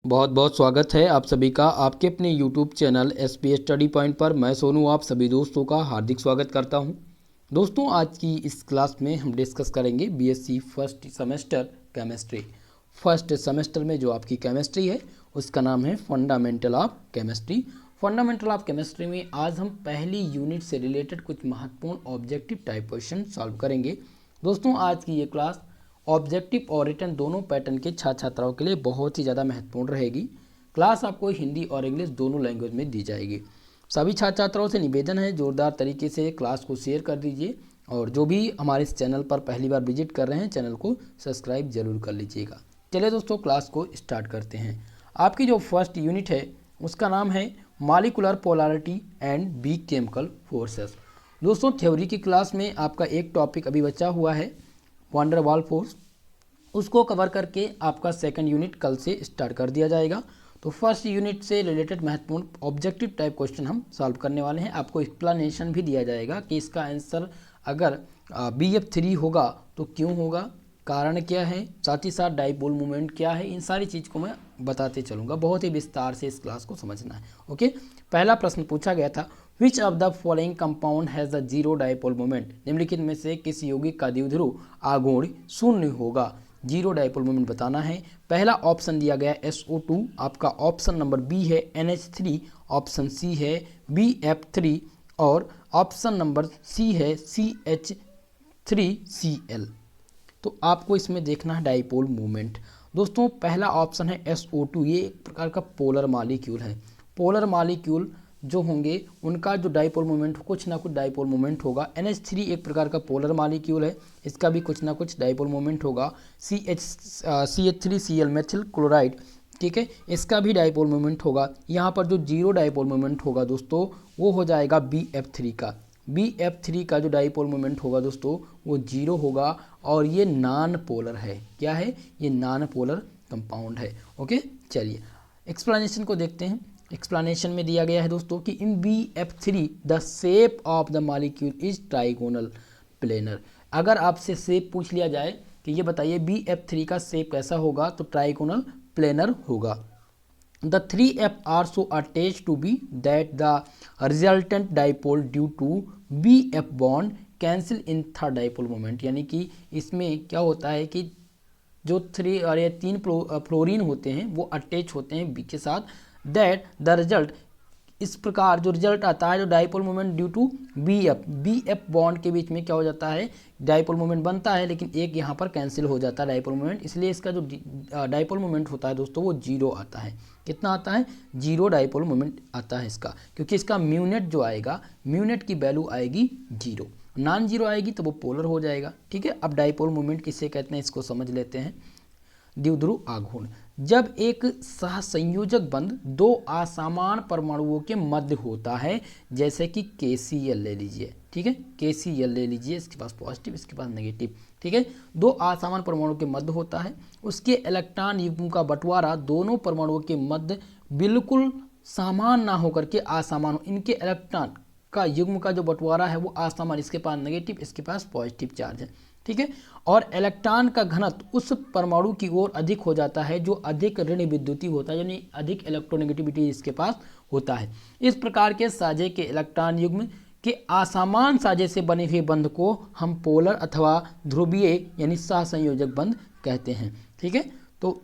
बहुत बहुत स्वागत है आप सभी का आपके अपने YouTube channel SPS study point पर। मैं सोनू आप सभी दोस्तों का हार्दिक स्वागत करता हूं। दोस्तों, आज की इस क्लास में हम डिस्कस करेंगे BSc first semester chemistry. First semester में जो आपकी केमिस्ट्री है उसका नाम है fundamental of chemistry. Fundamental of chemistry में आज हम पहली यूनिट से रिलेटेड कुछ महत्वपूर्ण ऑब्जेक्टिव टाइप क्वेश्चन सॉल्व करेंगे। दोस्तों, आज की ये क्लास ऑब्जेक्टिव और रिटन दोनों पैटर्न के छात्र छात्राओं के लिए बहुत ही ज़्यादा महत्वपूर्ण रहेगी। क्लास आपको हिंदी और इंग्लिश दोनों लैंग्वेज में दी जाएगी। सभी छात्र छात्राओं से निवेदन है जोरदार तरीके से क्लास को शेयर कर दीजिए और जो भी हमारे इस चैनल पर पहली बार विजिट कर रहे हैं चैनल को सब्सक्राइब जरूर कर लीजिएगा। चलिए दोस्तों, क्लास को स्टार्ट करते हैं। आपकी जो फर्स्ट यूनिट है उसका नाम है molecular polarity and weak chemical forces. दोस्तों, थ्योरी की क्लास में आपका एक टॉपिक अभी बचा हुआ है वैन डर वाल्स फोर्स, उसको कवर करके आपका सेकंड यूनिट कल से स्टार्ट कर दिया जाएगा। तो फर्स्ट यूनिट से रिलेटेड महत्वपूर्ण ऑब्जेक्टिव टाइप क्वेश्चन हम सॉल्व करने वाले हैं। आपको एक्सप्लेनेशन भी दिया जाएगा कि इसका आंसर अगर BF3 होगा तो क्यों होगा, कारण क्या है, साथ ही साथ डाइपोल मूवमेंट क्या है, इन सारी चीज़ को मैं बताते चलूँगा। बहुत ही विस्तार से इस क्लास को समझना है। ओके, पहला प्रश्न पूछा गया था, विच of the following compound has the zero dipole moment. निम्नलिखित में से किस यौगिक का द्विध्रुव आघूर्ण शून्य होगा, जीरो डाइपोल मोमेंट बताना है। पहला ऑप्शन दिया गया SO2, आपका ऑप्शन नंबर बी है NH3, ऑप्शन सी है BF3 और ऑप्शन नंबर सी है CH3Cl। तो आपको इसमें देखना है डाइपोल मूवमेंट। दोस्तों, पहला ऑप्शन है SO2, ये एक प्रकार का पोलर मॉलिक्यूल है। पोलर मॉलिक्यूल जो होंगे उनका जो डाइपोल मोमेंट कुछ ना कुछ डाइपोल मोमेंट होगा। NH3 एक प्रकार का पोलर मॉलिक्यूल है, इसका भी कुछ ना कुछ डाइपोल मोमेंट होगा। CH3Cl मेथिल क्लोराइड, ठीक है, इसका भी डाइपोल मोमेंट होगा। यहाँ पर जो जीरो डाइपोल मोमेंट होगा दोस्तों वो हो जाएगा BF3 का। BF3 का जो डाइपोल मोमेंट होगा दोस्तों वो जीरो होगा और ये नॉन पोलर है। क्या है? ये नॉन पोलर कंपाउंड है। ओके, चलिए एक्सप्लेनेशन को देखते हैं। एक्सप्लेनेशन में दिया गया है दोस्तों कि इन BF3 the shape of the molecule is trigonal planar. अगर आपसे शेप पूछ लिया जाए कि ये बताइए BF3 का शेप कैसा होगा, तो ट्राइगोनल प्लेनर होगा। The 3F are so attached to B that the resultant dipole due to BF bond cancel in third dipole moment। यानी कि इसमें क्या होता है कि जो 3 और ये 3 फ्लोरीन होते हैं वो अटैच होते हैं बी के साथ, दैट द रिजल्ट, इस प्रकार जो रिजल्ट आता है जो dipole moment due to BF bond के बीच में क्या हो जाता है, डाइपोल मोमेंट बनता है लेकिन एक यहाँ पर कैंसिल हो जाता है डाइपोल मोमेंट, इसलिए इसका जो डाइपोल मोमेंट होता है दोस्तों वो जीरो आता है। कितना आता है? जीरो डाइपोल मोमेंट आता है इसका, क्योंकि इसका म्यूनेट जो आएगा, म्यूनेट की वैल्यू आएगी जीरो। नॉन जीरो आएगी तो वो पोलर हो जाएगा। ठीक है, अब डाइपोल मोमेंट किसे कहते हैं इसको समझ लेते हैं। द्विध्रुव आघूर्ण, जब एक सहसंयोजक बंध दो असमान परमाणुओं के मध्य होता है, जैसे कि KCl ले लीजिए, ठीक है, KCl ले लीजिए, इसके पास पॉजिटिव इसके पास नेगेटिव, ठीक है, दो असमान परमाणुओं के मध्य होता है, उसके इलेक्ट्रॉन युग्म का बंटवारा दोनों परमाणुओं के मध्य बिल्कुल समान ना होकर के असमान, इनके इलेक्ट्रॉन का युग्म का जो बंटवारा है वो असमान, इसके पास नेगेटिव इसके पास पॉजिटिव चार्ज है, ठीक है, और इलेक्ट्रॉन का घनत्व उस परमाणु की ओर अधिक हो जाता है जो अधिक ऋण विद्युतीय होता है, यानी अधिक इलेक्ट्रोनेगेटिविटी इसके पास होता है। इस प्रकार के साझे के इलेक्ट्रॉन युग्म के असमान साझे से बने हुए बंध को हम पोलर अथवा ध्रुवीय यानी सहसंयोजक बंध कहते हैं। ठीक है, तो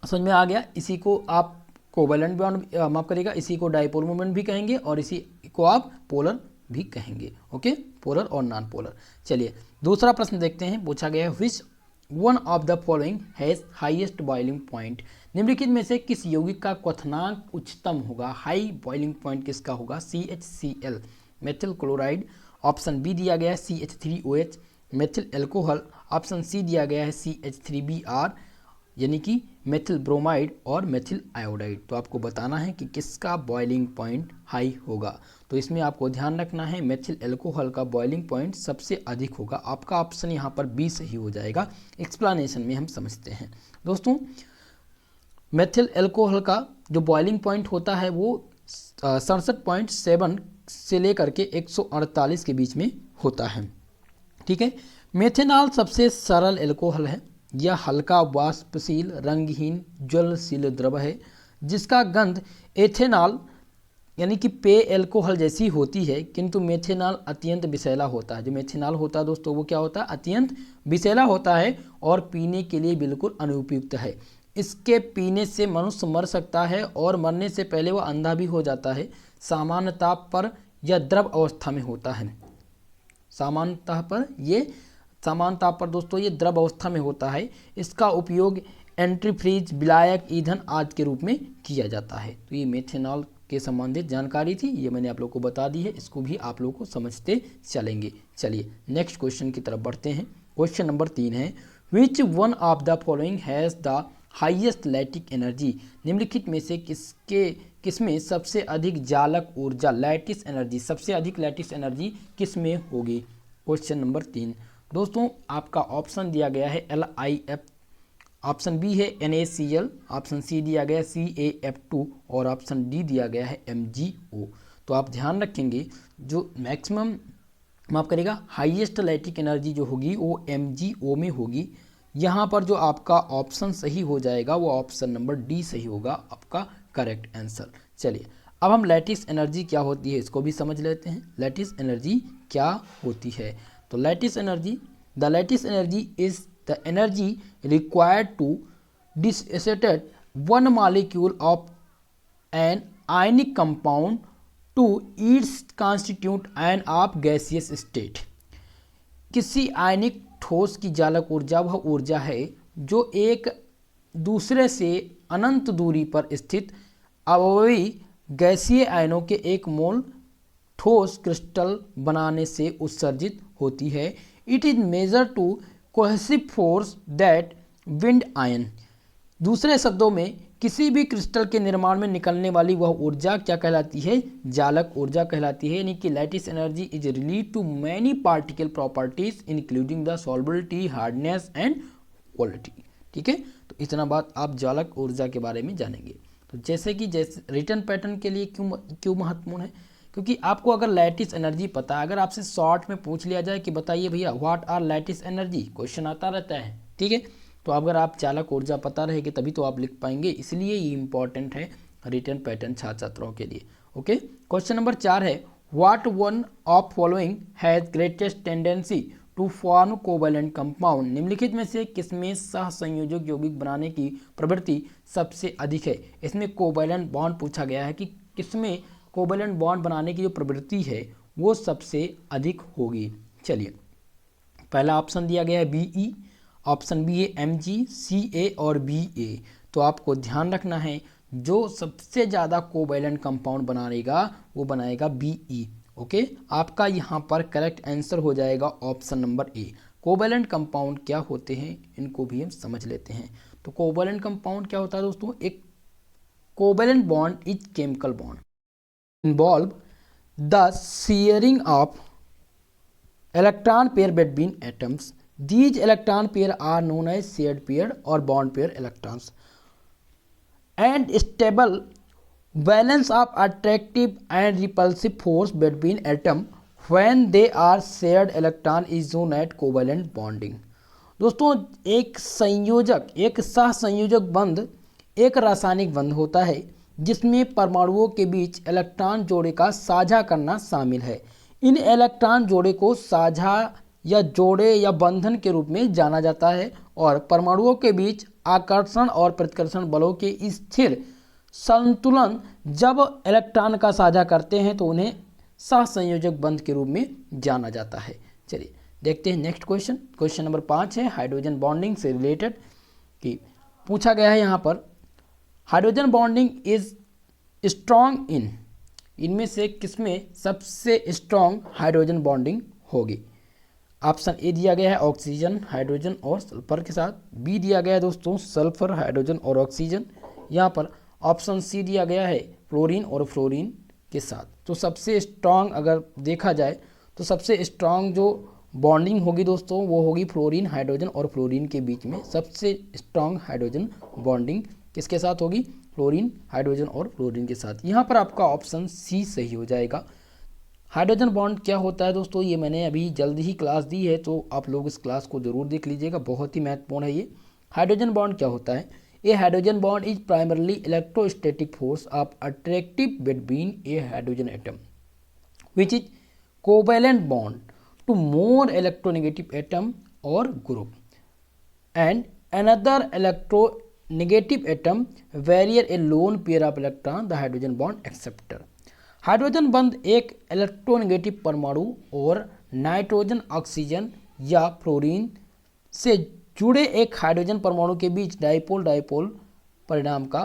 समझ में आ गया। इसी को आप कोवैलेंट बॉन्ड माफ करिएगा, इसी को डाइपोल मोमेंट भी कहेंगे और इसी को आप पोलर भी कहेंगे। ओके, पोलर और नॉन पोलर। चलिए दूसरा प्रश्न देखते हैं। पूछा गया है, which one of the following has highest boiling point. निम्नलिखित में से किस यौगिक का क्वथनांक उच्चतम होगा, हाई बॉइलिंग पॉइंट किसका होगा? CHCl methyl chloride, option B दिया गया है CH3OH methyl alcohol, option C दिया गया है CH3Br यानी कि मेथिल ब्रोमाइड और मेथिल आयोडाइड। तो आपको बताना है कि किसका बॉइलिंग पॉइंट हाई होगा। तो इसमें आपको ध्यान रखना है मेथिल एल्कोहल का बॉइलिंग पॉइंट सबसे अधिक होगा। आपका ऑप्शन यहाँ पर बी सही हो जाएगा। एक्सप्लेनेशन में हम समझते हैं। दोस्तों, मेथिल एल्कोहल का जो बॉइलिंग पॉइंट होता है वो 67.7 से लेकर के 148 के बीच में होता है। ठीक है, मेथेनॉल सबसे सरल एल्कोहल है। यह हल्का वाष्पशील रंगहीन ज्वलनशील द्रव है जिसका गंध एथेनॉल यानी कि पेय एल्कोहल जैसी होती है, किंतु मेथेनॉल अत्यंत विषैला होता है। जो मेथेनॉल होता है दोस्तों वो क्या होता है, अत्यंत विषैला होता है और पीने के लिए बिल्कुल अनुपयुक्त है। इसके पीने से मनुष्य मर सकता है और मरने से पहले वह अंधा भी हो जाता है। सामान्य ताप पर यह द्रव अवस्था में होता है। सामान्य ताप पर दोस्तों ये द्रव अवस्था में होता है। इसका उपयोग एंटीफ्रीज, विलायक, ईंधन आदि के रूप में किया जाता है। तो ये मेथेनॉल के संबंधित जानकारी थी, ये मैंने आप लोग को बता दी है। इसको भी आप लोग को समझते चलेंगे। चलिए नेक्स्ट क्वेश्चन की तरफ बढ़ते हैं। क्वेश्चन नंबर 3 है, which one of the following has the highest lattice energy. निम्नलिखित में से किसमें सबसे अधिक जालक ऊर्जा, लैटिस एनर्जी, सबसे अधिक लैटिस एनर्जी किसमें होगी। क्वेश्चन नंबर 3 दोस्तों आपका ऑप्शन दिया गया है LiF, ऑप्शन बी है NaCl, ऑप्शन सी दिया गया CaF2 और ऑप्शन डी दिया गया है MgO। तो आप ध्यान रखेंगे जो मैक्सिमम माफ करेगा हाईएस्ट लैटिक एनर्जी जो होगी वो MgO में होगी। यहाँ पर जो आपका ऑप्शन सही हो जाएगा वो ऑप्शन नंबर डी सही होगा, आपका करेक्ट आंसर। चलिए अब हम लैटिस एनर्जी क्या होती है इसको भी समझ लेते हैं। लैटिस एनर्जी क्या होती है, तो lattice energy, the lattice energy is the energy required to dissociate one molecule of an ionic compound to its constituent ion of gaseous state। किसी आयनिक ठोस की जालक ऊर्जा वह ऊर्जा है जो एक दूसरे से अनंत दूरी पर स्थित अवयवी गैसीय आयनों के एक मोल ठोस क्रिस्टल बनाने से उत्सर्जित होती है। It is major to cohesive force that wind ion. दूसरे शब्दों में किसी भी क्रिस्टल के निर्माण में निकलने वाली वह ऊर्जा क्या कहलाती है, जालक ऊर्जा कहलाती है। यानी कि lattice energy is related to many particle properties including the solubility, hardness and quality. ठीक है, तो इतना बात आप जालक ऊर्जा के बारे में जानेंगे। तो जैसे रिटर्न पैटर्न के लिए क्यों महत्वपूर्ण है, क्योंकि आपको अगर लैटिस एनर्जी पता है, अगर आपसे शॉर्ट में पूछ लिया जाए कि बताइए भैया what are lattice energy, question आता रहता है। ठीक है, तो अगर आप चालक ऊर्जा पता रहेगी तभी तो आप लिख पाएंगे, इसलिए ये इंपॉर्टेंट है रिटर्न पैटर्न छात्र छात्राओं के लिए। ओके, क्वेश्चन नंबर 4 है, what one of following has greatest tendency to form covalent compound. निम्नलिखित में से किसमें सहसंयोजक यौगिक बनाने की प्रवृत्ति सबसे अधिक है। इसमें कोवैलेंट बॉन्ड पूछा गया है कि किसमें कोवैलेंट बॉन्ड बनाने की जो प्रवृत्ति है वो सबसे अधिक होगी। चलिए पहला ऑप्शन दिया गया है BE, ऑप्शन बी है Mg, Ca और Ba। तो आपको ध्यान रखना है जो सबसे ज़्यादा कोवैलेंट कंपाउंड बनाएगा वो बनाएगा BE। ओके, आपका यहाँ पर करेक्ट आंसर हो जाएगा option number A. Covalent compound क्या होते हैं इनको भी हम समझ लेते हैं। तो कोवैलेंट कंपाउंड क्या होता है दोस्तों, एक covalent bond is chemical bond involve the sharing of electron pair between atoms. These electron pair are known as shared pair or bond pair electrons and stable balance of attractive and repulsive force between atom when they are shared electron is known as covalent bonding। दोस्तों एक संयोजक, एक सहसंयोजक बंध एक रासायनिक बंध होता है जिसमें परमाणुओं के बीच इलेक्ट्रॉन जोड़े का साझा करना शामिल है। इन इलेक्ट्रॉन जोड़े को साझा या जोड़े या बंधन के रूप में जाना जाता है और परमाणुओं के बीच आकर्षण और प्रतिकर्षण बलों के स्थिर संतुलन जब इलेक्ट्रॉन का साझा करते हैं तो उन्हें सहसंयोजक बंध के रूप में जाना जाता है। चलिए देखते हैं नेक्स्ट क्वेश्चन। क्वेश्चन नंबर 5 है हाइड्रोजन बॉन्डिंग से रिलेटेड कि पूछा गया है यहाँ पर हाइड्रोजन बॉन्डिंग इज स्ट्रॉन्ग इनमें से किसमें सबसे स्ट्रॉन्ग हाइड्रोजन बॉन्डिंग होगी। ऑप्शन ए दिया गया है ऑक्सीजन, हाइड्रोजन और सल्फर के साथ। बी दिया गया है दोस्तों सल्फर, हाइड्रोजन और ऑक्सीजन। यहाँ पर ऑप्शन सी दिया गया है फ्लोरीन और फ्लोरीन के साथ। तो सबसे स्ट्रॉन्ग अगर देखा जाए तो सबसे स्ट्रॉन्ग जो बॉन्डिंग होगी दोस्तों वो होगी फ्लोरीन, हाइड्रोजन और फ्लोरीन के बीच में सबसे स्ट्रॉन्ग हाइड्रोजन बॉन्डिंग किसके साथ होगी, फ्लोरीन, हाइड्रोजन और फ्लोरीन के साथ। यहाँ पर आपका ऑप्शन सी सही हो जाएगा। हाइड्रोजन बॉन्ड क्या होता है दोस्तों, ये मैंने अभी जल्दी ही क्लास दी है तो आप लोग इस क्लास को ज़रूर देख लीजिएगा, बहुत ही महत्वपूर्ण है ये। हाइड्रोजन बॉन्ड क्या होता है? A hydrogen bond is primarily electrostatic force of attractive between a hydrogen atom which is covalent bond to more electronegative atom or group and another electronegative atom where a lone pair of electron the hydrogen bond acceptor. Hydrogen बंध एक electronegative परमाणु और nitrogen, oxygen या fluorine से जुड़े एक hydrogen परमाणु के बीच डाइपोल डाइपोल परिणाम का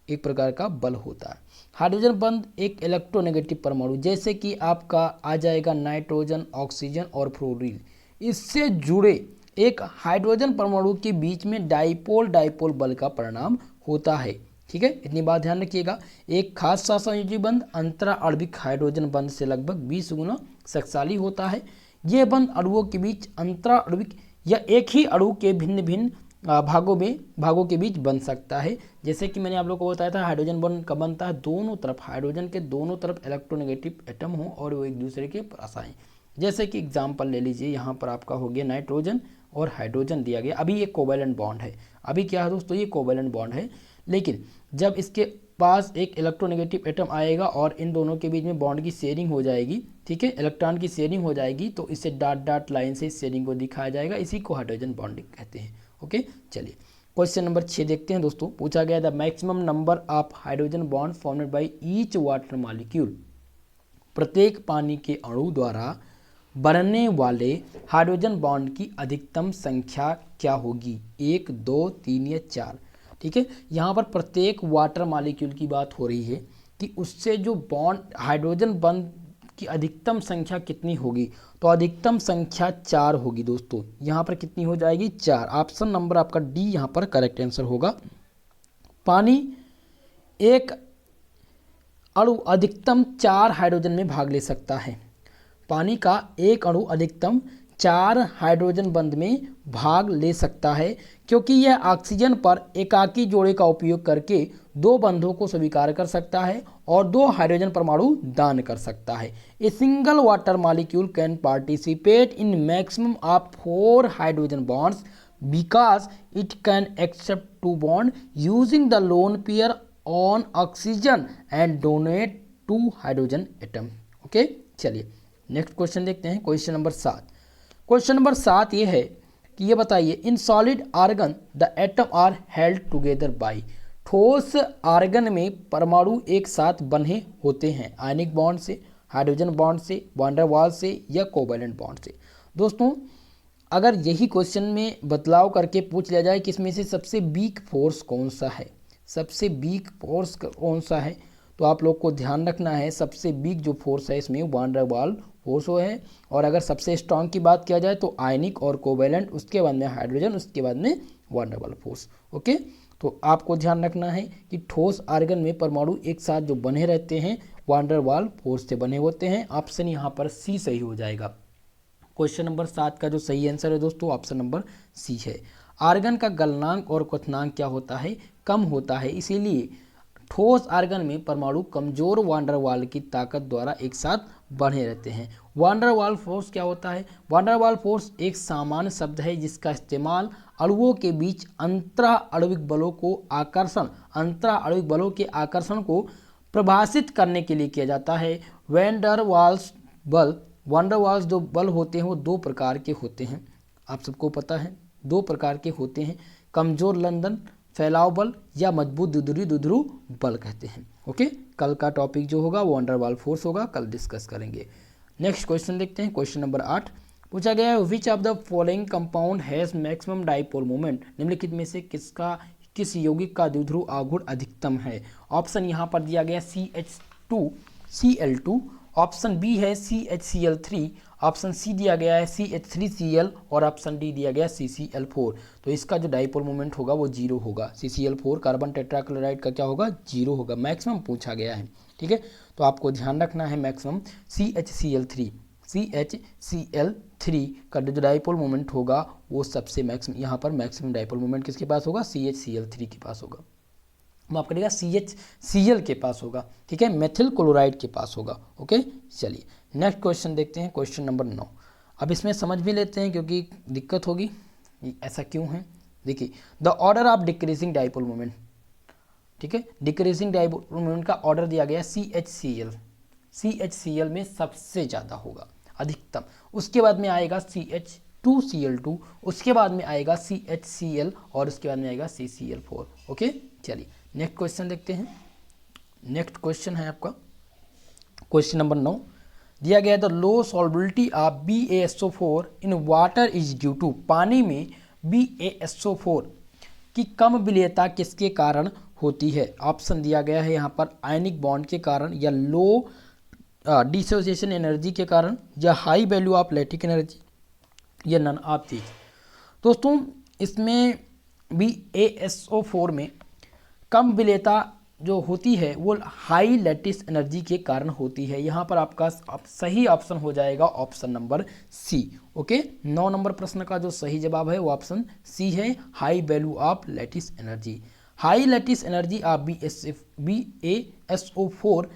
एक प्रकार का बल होता है। हाइड्रोजन बंध एक इलेक्ट्रोनेगेटिव परमाणु जैसे कि आपका आ जाएगा नाइट्रोजन, ऑक्सीजन और फ्लोरीन, इससे जुड़े एक हाइड्रोजन परमाणु के बीच में डाइपोल डाइपोल बल का परिणाम होता है। ठीक है, इतनी बात ध्यान रखिएगा। एक खास सहसंयोजी बंध अंतरा आणविक हाइड्रोजन बंध से लगभग 20 गुना शक्तिशाली होता है। यह बंध अणुओं के बीच अंतरा आणविक या एक ही अणु के भिन्न भिन्न भागों के बीच बन सकता है। जैसे कि मैंने आप लोगों को बताया था हाइड्रोजन बॉन्ड कब बनता है? दोनों तरफ, हाइड्रोजन के दोनों तरफ इलेक्ट्रोनेगेटिव एटम हो और वो एक दूसरे के पास आए। जैसे कि एग्जांपल ले लीजिए, यहाँ पर आपका हो गया नाइट्रोजन और हाइड्रोजन दिया गया। अभी ये कोवैलेंट बॉन्ड है, अभी क्या है दोस्तों, ये कोवैलेंट बॉन्ड है। लेकिन जब इसके पास एक इलेक्ट्रोनेगेटिव एटम आएगा और इन दोनों के बीच में बॉन्ड की शेयरिंग हो जाएगी, ठीक है, इलेक्ट्रॉन की शेयरिंग हो जाएगी, तो इसे डॉट डॉट लाइन से इस शेयरिंग को दिखाया जाएगा। इसी को हाइड्रोजन बॉन्डिंग कहते हैं। ओके, चलिए क्वेश्चन नंबर 6 देखते हैं दोस्तों। पूछा गया the maximum number of hydrogen bond formed by each water molecule, प्रत्येक पानी के अणु द्वारा बनने वाले हाइड्रोजन बॉन्ड की अधिकतम संख्या क्या होगी? 1, 2, 3 या 4। ठीक है, यहाँ पर प्रत्येक वाटर मॉलिक्यूल की बात हो रही है कि उससे जो बॉन्ड हाइड्रोजन बॉन्ड की अधिकतम संख्या कितनी होगी? तो अधिकतम संख्या 4 होगी दोस्तों। यहाँ पर कितनी हो जाएगी? 4। ऑप्शन नंबर आपका डी यहाँ पर करेक्ट आंसर होगा। पानी एक अणु अधिकतम 4 हाइड्रोजन में भाग ले सकता है। पानी का एक अणु अधिकतम 4 हाइड्रोजन बंध में भाग ले सकता है क्योंकि यह ऑक्सीजन पर एकाकी जोड़े का उपयोग करके 2 बंधों को स्वीकार कर सकता है और 2 हाइड्रोजन परमाणु दान कर सकता है। A single water molecule can participate in maximum of 4 hydrogen bonds because it can accept 2 bond using the lone pair on oxygen and donate 2 hydrogen atom. Okay, चलिए नेक्स्ट क्वेश्चन देखते हैं। Question number 7। क्वेश्चन नंबर 7 ये है कि ये बताइए in solid argon the atom are held together by. ठोस argon में परमाणु एक साथ बंधे होते हैं आयनिक बॉन्ड से, हाइड्रोजन बॉन्ड से, वैन डर वाल्स से या कोवैलेंट बॉन्ड से। दोस्तों अगर यही क्वेश्चन में बदलाव करके पूछ लिया जाए कि इसमें से सबसे वीक फोर्स कौन सा है, सबसे वीक फोर्स कौन सा है, तो आप लोग को ध्यान रखना है सबसे वीक जो फोर्स है इसमें वैन डर वाल फोर्स हो है। और अगर सबसे स्ट्रांग की बात किया जाए तो आयनिक और कोवैलेंट, उसके बाद में हाइड्रोजन, उसके बाद में वैन डर वाल फोर्स। ओके, तो आपको ध्यान रखना है कि ठोस आर्गन में परमाणु एक साथ जो बने रहते हैं वैन डर वाल फोर्स से बने होते हैं। ऑप्शन यहाँ पर सी सही हो जाएगा। क्वेश्चन नंबर 7 का जो सही आंसर है दोस्तों ऑप्शन नंबर सी है। आर्गन का गलनांक और क्वथनांक क्या होता है? कम होता है, इसीलिए ठोस आर्गन में परमाणु कमजोर वैन डर वाल की ताकत द्वारा एक साथ बने रहते हैं। वैन डर वाल फोर्स क्या होता है? वैन डर वाल फोर्स एक सामान्य शब्द है जिसका इस्तेमाल अणुओं के बीच अंतरा आणविक बलों के आकर्षण को परिभाषित करने के लिए किया जाता है। वैन डर वाल्स जो बल होते हैं वो 2 प्रकार के होते हैं, आप सबको पता है 2 प्रकार के होते हैं, कमजोर लंदन फैलाव बल या मजबूत दुदरू बल कहते हैं। ओके, कल का टॉपिक जो होगा वो वैन डर वाल फोर्स होगा, कल डिस्कस करेंगे। नेक्स्ट क्वेश्चन देखते हैं। क्वेश्चन नंबर 8 पूछा गया है which of the following compound has maximum dipole moment. निम्नलिखित में से किस यौगिक का द्विध्रुव आघूर्ण अधिकतम है? ऑप्शन यहाँ पर दिया गया CH2Cl2, ऑप्शन बी है CHCl3, ऑप्शन सी दिया गया है CH3Cl और ऑप्शन डी दिया गया CCl4। तो इसका जो डाइपोल मोमेंट होगा वो 0 होगा। CCl4 कार्बन टेट्राक्लोराइड का क्या होगा? 0 होगा। मैक्सिमम पूछा गया है, ठीक है, तो आपको ध्यान रखना है मैक्सिमम CHCl3 का जो डाइपोल मोमेंट होगा वो सबसे मैक्सिमम, यहाँ पर मैक्सिमम डाइपोल मोमेंट किसके पास होगा? CHCl3 के पास होगा। माफ करिएगा CHCl के पास होगा, ठीक है, मेथिल क्लोराइड के पास होगा। ओके, चलिए नेक्स्ट क्वेश्चन देखते हैं। Question number 9। अब इसमें समझ भी लेते हैं क्योंकि दिक्कत होगी ऐसा क्यों है। देखिए the order of decreasing dipole moment, ठीक है, डिक्रीजिंग डाइपोल मोमेंट का ऑर्डर दिया गया CHCl, CHCl में सबसे ज़्यादा होगा अधिकतम, उसके बाद में आएगा CH2Cl2, उसके बाद में आएगा CHCl और उसके बाद में आएगा CCl4। ओके, चलिए नेक्स्ट क्वेश्चन देखते हैं। नेक्स्ट क्वेश्चन है आपका क्वेश्चन नंबर 9, दिया गया the low solubility of BaSO4 in water is due to, पानी में BaSO4 की कम विलेयता किसके कारण होती है? ऑप्शन दिया गया है यहाँ पर आयनिक बॉन्ड के कारण, या लो डिसोसिएशन एनर्जी के कारण, या high value of lattice energy, या नन ऑफ दीज। दोस्तों इसमें BaSO4 में कम विलेयता जो होती है वो हाई लैटिस एनर्जी के कारण होती है। यहाँ पर आपका सही ऑप्शन हो जाएगा option number C. Okay, 9 number प्रश्न का जो सही जवाब है वो ऑप्शन सी है, high value of lattice energy. High lattice energy of BaSO4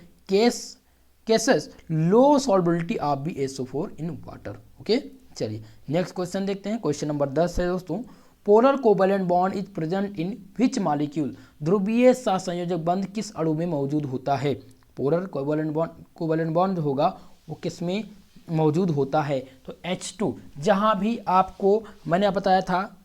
causes low solubility of BaSO4 in water. Okay, चलिए नेक्स्ट क्वेश्चन देखते हैं। क्वेश्चन नंबर 10 है दोस्तों, polar covalent bond is present in which molecule, ध्रुवीय सहसंयोजक बंध किस अणु में मौजूद होता है? पोलर कोवैलेंट बॉन्ड जो होगा वो किस में मौजूद होता है? तो H2, जहाँ भी आपको मैंने बताया था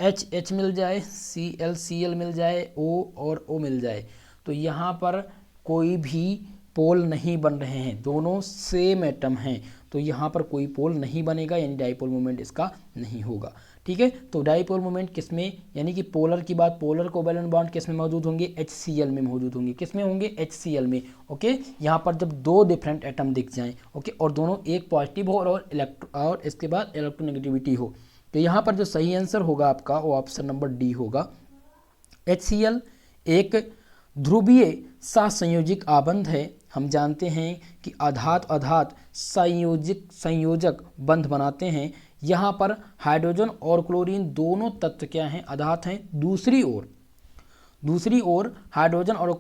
H मिल जाए, Cl मिल जाए, O और O मिल जाए, तो यहाँ पर कोई भी पोल नहीं बन रहे हैं, दोनों सेम एटम हैं, तो यहाँ पर कोई पोल नहीं बनेगा, यानी डाइपोल मोमेंट इसका नहीं होगा। ठीक है, तो डाइपोल मोमेंट किस में, यानी कि पोलर की बात, पोलर कोवैलेंट बॉन्ड किस में मौजूद होंगे? HCl में मौजूद होंगे। किस में होंगे? HCl में। ओके, यहाँ पर जब दो डिफरेंट एटम दिख जाएं, ओके, और दोनों एक पॉजिटिव हो और इसके बाद इलेक्ट्रोनेगेटिविटी हो, तो यहाँ पर जो सही आंसर होगा आपका वो ऑप्शन नंबर डी होगा। HCl एक ध्रुवीय सहसंयोजक आबंध है। हम जानते हैं कि आधात संयोजक बंध बनाते हैं। यहाँ पर हाइड्रोजन और क्लोरीन दोनों तत्व क्या हैं? आधात हैं। दूसरी ओर हाइड्रोजन और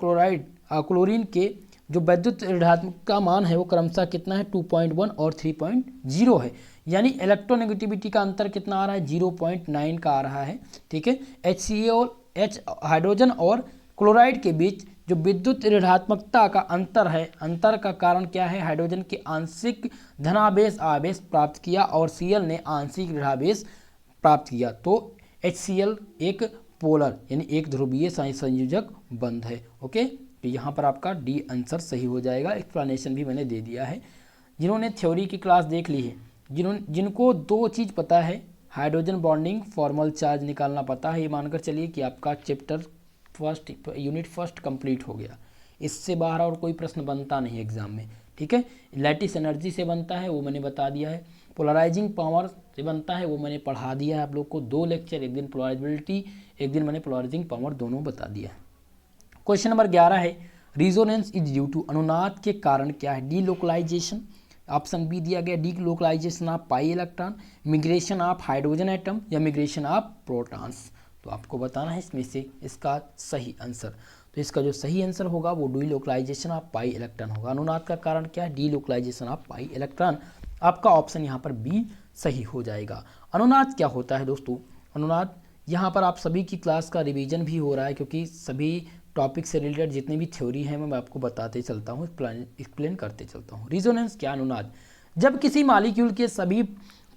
क्लोरीन के जो वैद्युत ऋणात्मक का मान है वो क्रमशः कितना है? 2.1 और 3.0 है, यानी इलेक्ट्रोनेगेटिविटी का अंतर कितना आ रहा है? 0.9 का आ रहा है। ठीक है, हाइड्रोजन और क्लोराइड के बीच जो विद्युत ऋणात्मकता का अंतर है, अंतर का कारण क्या है? हाइड्रोजन के आंशिक धनावेश आवेश प्राप्त किया और Cl ने आंशिक ऋणावेश प्राप्त किया, तो HCl एक पोलर यानी एक ध्रुवीय संयोजक बंध है। ओके, तो यहाँ पर आपका डी आंसर सही हो जाएगा। एक्सप्लेनेशन भी मैंने दे दिया है। जिन्होंने थ्योरी की क्लास देख ली है, जिनको दो चीज़ पता है, हाइड्रोजन बॉन्डिंग, फॉर्मल चार्ज निकालना पता है, ये मानकर चलिए कि आपका चैप्टर यूनिट फर्स्ट कंप्लीट हो गया। इससे बाहर और कोई प्रश्न बनता नहीं एग्जाम में। ठीक है, लैटिस एनर्जी से बनता है वो मैंने बता दिया है, पोलराइजिंग पावर से बनता है वो मैंने पढ़ा दिया है आप लोग को। 2 लेक्चर, एक दिन पोलराइजिबिलिटी, एक दिन मैंने पोलराइजिंग पावर, दोनों बता दिया है। क्वेश्चन नंबर 11 है, रिजोनेंस इज ड्यू टू, अनुनाद के कारण क्या है? डीलोकलाइजेशन, ऑप्शन बी दिया गया delocalization of pi electron, migration of hydrogen atom, या मिग्रेशन ऑफ प्रोटॉन्स। तो आपको बताना है इसमें से इसका सही आंसर। तो इसका जो सही आंसर होगा वो डीलोकलाइजेशन ऑफ पाई इलेक्ट्रॉन होगा। अनुनाद का कारण क्या है? Delocalization of pi electron. आपका ऑप्शन यहाँ पर बी सही हो जाएगा। अनुनाद क्या होता है दोस्तों? अनुनाद, यहाँ पर आप सभी की क्लास का रिवीजन भी हो रहा है, क्योंकि सभी टॉपिक से रिलेटेड जितने भी थ्योरी हैं मैं आपको बताते चलता हूँ, एक्सप्लेन करते चलता हूँ। रिजोनेंस क्या? अनुनाद, जब किसी मॉलिक्यूल के सभी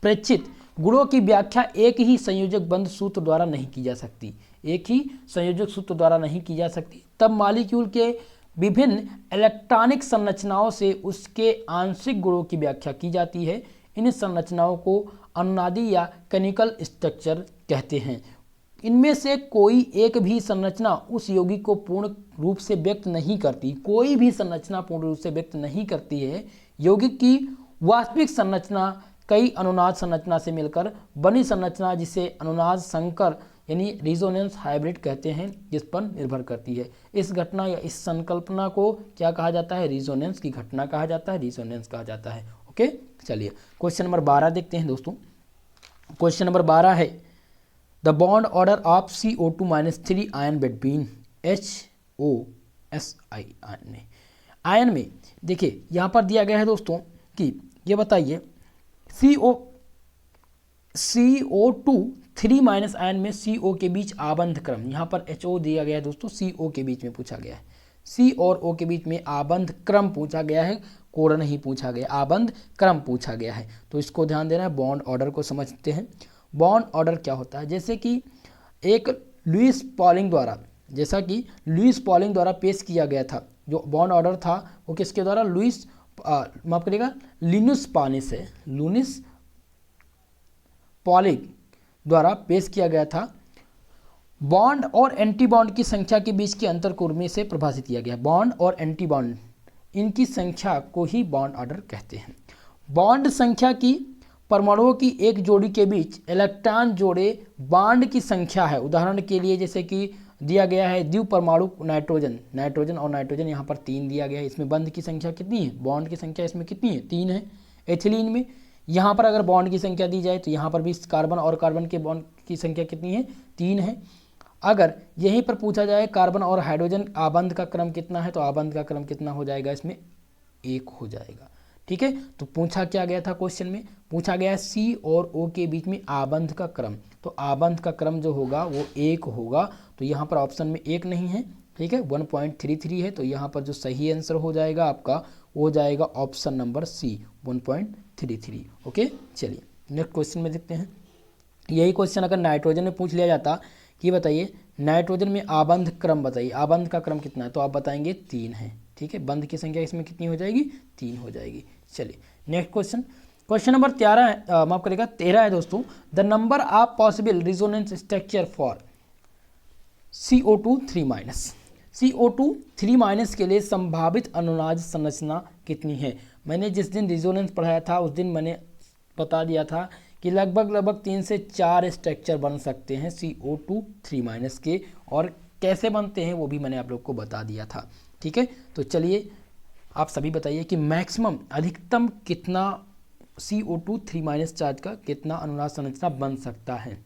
प्रेक्षित गुणों की व्याख्या एक ही संयोजक बंध सूत्र द्वारा नहीं की जा सकती, एक ही संयोजक सूत्र द्वारा नहीं की जा सकती, तब मॉलिक्यूल के विभिन्न इलेक्ट्रॉनिक संरचनाओं से उसके आंशिक गुणों की व्याख्या की जाती है। इन संरचनाओं को अनुनादी या केमिकल स्ट्रक्चर कहते हैं। इनमें से कोई एक भी संरचना उस यौगिक को पूर्ण रूप से व्यक्त नहीं करती, कोई भी संरचना पूर्ण रूप से व्यक्त नहीं करती है। यौगिक की वास्तविक संरचना कई अनुनाद संरचना से मिलकर बनी संरचना, जिसे अनुनाद संकर यानी रिजोनेंस हाइब्रिड कहते हैं, जिस पर निर्भर करती है। इस घटना या इस संकल्पना को क्या कहा जाता है? रिजोनेंस की घटना कहा जाता है, रिजोनेंस कहा जाता है। ओके, चलिए क्वेश्चन नंबर 12 देखते हैं दोस्तों। क्वेश्चन नंबर 12 है, the bond order of CO2-3 ion between HOSI ion में देखिए यहाँ पर दिया गया है दोस्तों कि ये बताइए CO2 3 आयन में CO के बीच आबंध क्रम, यहाँ पर HO दिया गया है दोस्तों, CO के बीच में पूछा गया है, C और O के बीच में आबंध क्रम पूछा गया है, कोण नहीं पूछा गया, आबंध क्रम पूछा गया है। तो इसको ध्यान देना है। बॉन्ड ऑर्डर को समझते हैं। बॉन्ड ऑर्डर क्या होता है, जैसे कि एक लुईस पॉलिंग द्वारा, जैसा कि लुईस पॉलिंग द्वारा पेश किया गया था, जो बॉन्ड ऑर्डर था वो किसके द्वारा, लुईस माफ करिएगा लिनुस पालिस है, लुईस पॉलिंग द्वारा पेश किया गया था। बॉन्ड और एंटी बॉन्ड की संख्या के बीच के अंतर को में से परिभाषित किया गया। बॉन्ड और एंटी बॉन्ड इनकी संख्या को ही बॉन्ड ऑर्डर कहते हैं। बॉन्ड संख्या की परमाणुओं की एक जोड़ी के बीच इलेक्ट्रॉन जोड़े बॉन्ड की संख्या है। उदाहरण के लिए जैसे कि दिया गया है द्विपरमाणु नाइट्रोजन, नाइट्रोजन और नाइट्रोजन, यहाँ पर 3 दिया गया है। इसमें बंध की संख्या कितनी है, बॉन्ड की संख्या इसमें कितनी है, 3 है। एथिलीन में यहाँ पर अगर बॉन्ड की संख्या दी जाए तो यहाँ पर भी कार्बन और कार्बन के बॉन्ड की संख्या कितनी है, 3 है। अगर यहीं पर पूछा जाए कार्बन और हाइड्रोजन आबंध का क्रम कितना है, तो आबंध का क्रम कितना हो जाएगा, इसमें 1 हो जाएगा। ठीक है, तो पूछा क्या गया था क्वेश्चन में, पूछा गया C और O के बीच में आबंध का क्रम, तो आबंध का क्रम जो होगा वो 1 होगा। तो यहाँ पर ऑप्शन में 1 नहीं है, ठीक है, 1.33 है। तो यहाँ पर जो सही आंसर हो जाएगा आपका वो हो जाएगा ऑप्शन नंबर C, 1.33। ओके, चलिए नेक्स्ट क्वेश्चन में देखते हैं। यही क्वेश्चन अगर नाइट्रोजन में पूछ लिया जाता कि बताइए नाइट्रोजन में आबंध क्रम बताइए, आबंध का क्रम कितना है, तो आप बताएंगे 3 है। ठीक है, बंध की संख्या इसमें कितनी हो जाएगी, 3 हो जाएगी। चलिए नेक्स्ट क्वेश्चन, क्वेश्चन नंबर 13 है, माफ करेगा 13 है दोस्तों। The number of possible resonance structure for CO2 3-, CO2 3- के लिए संभावित अनुनाद संरचना कितनी है। मैंने जिस दिन रिजोनेंस पढ़ाया था उस दिन मैंने बता दिया था कि लगभग 3 से 4 स्ट्रक्चर बन सकते हैं CO2 3- के, और कैसे बनते हैं वो भी मैंने आप लोग को बता दिया था। ठीक है, तो चलिए आप सभी बताइए कि मैक्सिमम अधिकतम कितना CO2 3- चार्ज का कितना अनुनाद संरचना बन सकता है।